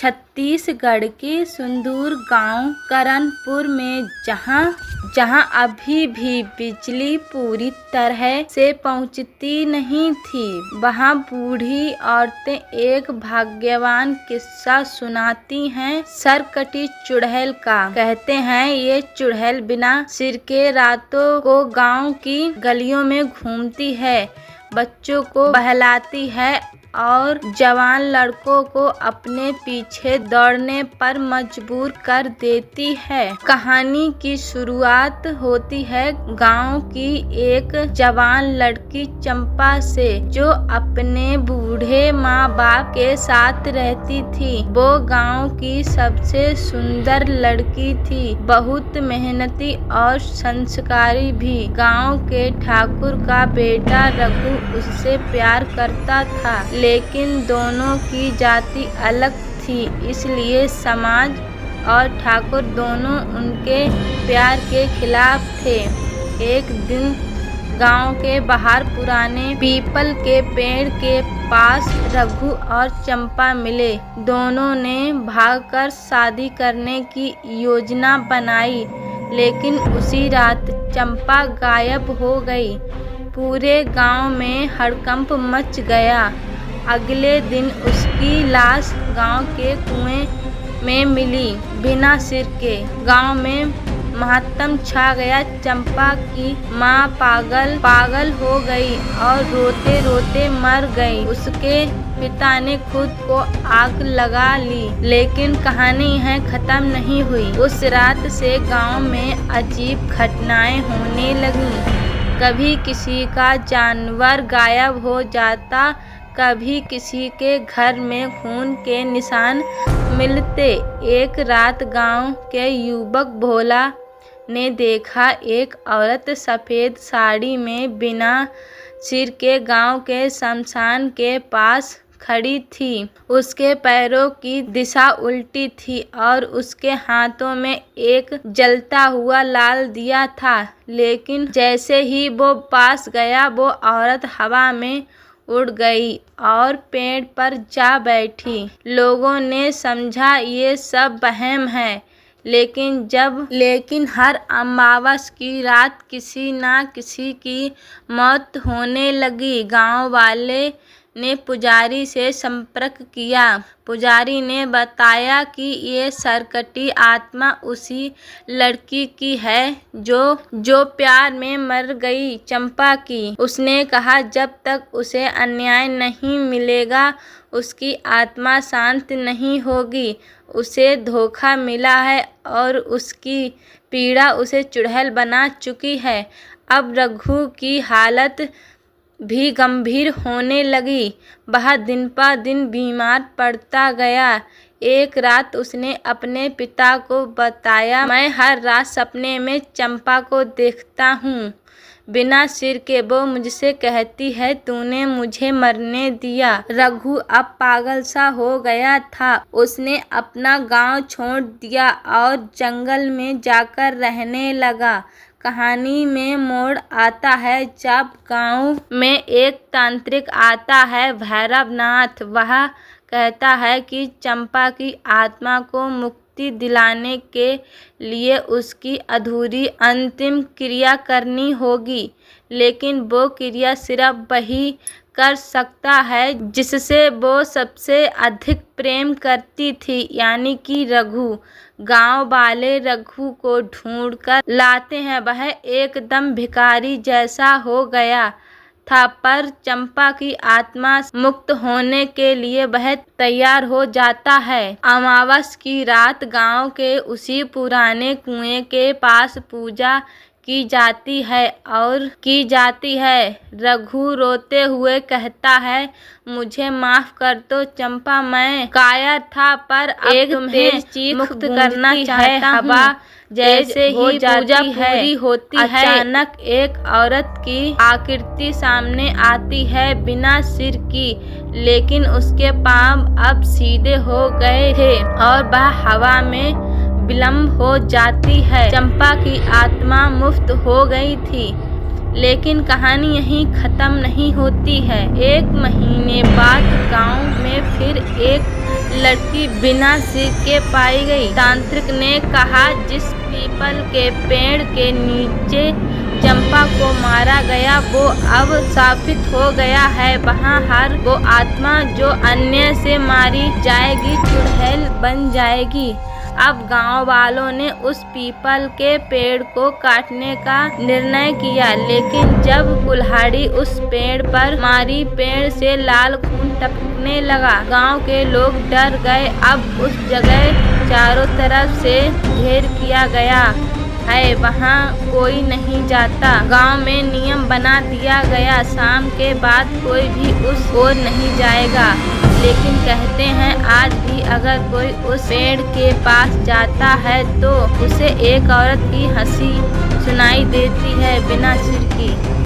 छत्तीसगढ़ के सुंदर गांव करनपुर में जहां अभी भी बिजली पूरी तरह से पहुंचती नहीं थी, वहां बूढ़ी औरतें एक भाग्यवान किस्सा सुनाती हैं सरकटी चुड़ैल का। कहते हैं ये चुड़ैल बिना सिर के रातों को गांव की गलियों में घूमती है, बच्चों को बहलाती है और जवान लड़कों को अपने पीछे दौड़ने पर मजबूर कर देती है। कहानी की शुरुआत होती है गांव की एक जवान लड़की चंपा से, जो अपने बूढ़े माँ बाप के साथ रहती थी। वो गांव की सबसे सुंदर लड़की थी, बहुत मेहनती और संस्कारी भी। गांव के ठाकुर का बेटा रघु उससे प्यार करता था, लेकिन दोनों की जाति अलग थी, इसलिए समाज और ठाकुर दोनों उनके प्यार के खिलाफ थे। एक दिन गांव के बाहर पुराने पीपल के पेड़ के पास रघु और चंपा मिले। दोनों ने भागकर शादी करने की योजना बनाई, लेकिन उसी रात चंपा गायब हो गई। पूरे गांव में हड़कंप मच गया। अगले दिन उसकी लाश गांव के कुएं में मिली, बिना सिर के। गांव में मातम छा गया। चंपा की माँ पागल हो गई और रोते रोते मर गई। उसके पिता ने खुद को आग लगा ली, लेकिन कहानी है खत्म नहीं हुई। उस रात से गांव में अजीब घटनाएं होने लगीं। कभी किसी का जानवर गायब हो जाता, कभी किसी के घर में खून के निशान मिलते। एक रात गांव के युवक भोला ने देखा एक औरत सफेद साड़ी में बिना सिर के गांव के शमशान के पास खड़ी थी। उसके पैरों की दिशा उल्टी थी और उसके हाथों में एक जलता हुआ लाल दिया था। लेकिन जैसे ही वो पास गया, वो औरत हवा में उड़ गई और पेड़ पर जा बैठी। लोगों ने समझा ये सब वहम है, लेकिन हर अमावस की रात किसी न किसी की मौत होने लगी। गांव वाले ने पुजारी से संपर्क किया। पुजारी ने बताया कि ये सरकटी आत्मा उसी लड़की की है जो प्यार में मर गई, चंपा की। उसने कहा जब तक उसे अन्याय नहीं मिलेगा, उसकी आत्मा शांत नहीं होगी। उसे धोखा मिला है और उसकी पीड़ा उसे चुड़ैल बना चुकी है। अब रघु की हालत भी गंभीर होने लगी। वह दिन पर दिन बीमार पड़ता गया। एक रात उसने अपने पिता को बताया, मैं हर रात सपने में चंपा को देखता हूँ, बिना सिर के। वो मुझसे कहती है तूने मुझे मरने दिया। रघु अब पागल सा हो गया था। उसने अपना गांव छोड़ दिया और जंगल में जाकर रहने लगा। कहानी में मोड़ आता है जब गांव में एक तांत्रिक आता है, भैरवनाथ। वह कहता है कि चंपा की आत्मा को मुक्ति दिलाने के लिए उसकी अधूरी अंतिम क्रिया करनी होगी, लेकिन वो क्रिया सिर्फ वही कर सकता है जिससे वो सबसे अधिक प्रेम करती थी, यानी कि रघु। गांव वाले रघु को ढूंढकर लाते हैं। वह एकदम भिखारी जैसा हो गया था, पर चंपा की आत्मा मुक्त होने के लिए वह तैयार हो जाता है। अमावस की रात गांव के उसी पुराने कुएं के पास पूजा की जाती है। रघु रोते हुए कहता है, मुझे माफ कर दो चंपा, मैं कायर था, पर एक तेज चीख मुक्त करना चाहता हूँ। जैसे ही पूजा पूरी होती है, अचानक एक औरत की आकृति सामने आती है, बिना सिर की, लेकिन उसके पांव अब सीधे हो गए थे और वह हवा में विलंब हो जाती है। चंपा की आत्मा मुक्त हो गई थी। लेकिन कहानी यहीं खत्म नहीं होती है। 1 महीने बाद गांव में फिर एक लड़की बिना सिर के पाई गई। तांत्रिक ने कहा, जिस पीपल के पेड़ के नीचे चंपा को मारा गया वो अब शापित हो गया है। वहाँ हर वो आत्मा जो अन्य से मारी जाएगी चुड़ैल बन जाएगी। अब गांव वालों ने उस पीपल के पेड़ को काटने का निर्णय किया, लेकिन जब कुल्हाड़ी उस पेड़ पर मारी, पेड़ से लाल खून टपकने लगा। गांव के लोग डर गए। अब उस जगह चारों तरफ से घेर किया गया है, वहाँ कोई नहीं जाता। गांव में नियम बना दिया गया, शाम के बाद कोई भी उस ओर नहीं जाएगा। लेकिन कहते हैं आज भी अगर कोई उस पेड़ के पास जाता है तो उसे एक औरत की हंसी सुनाई देती है, बिना सिर की।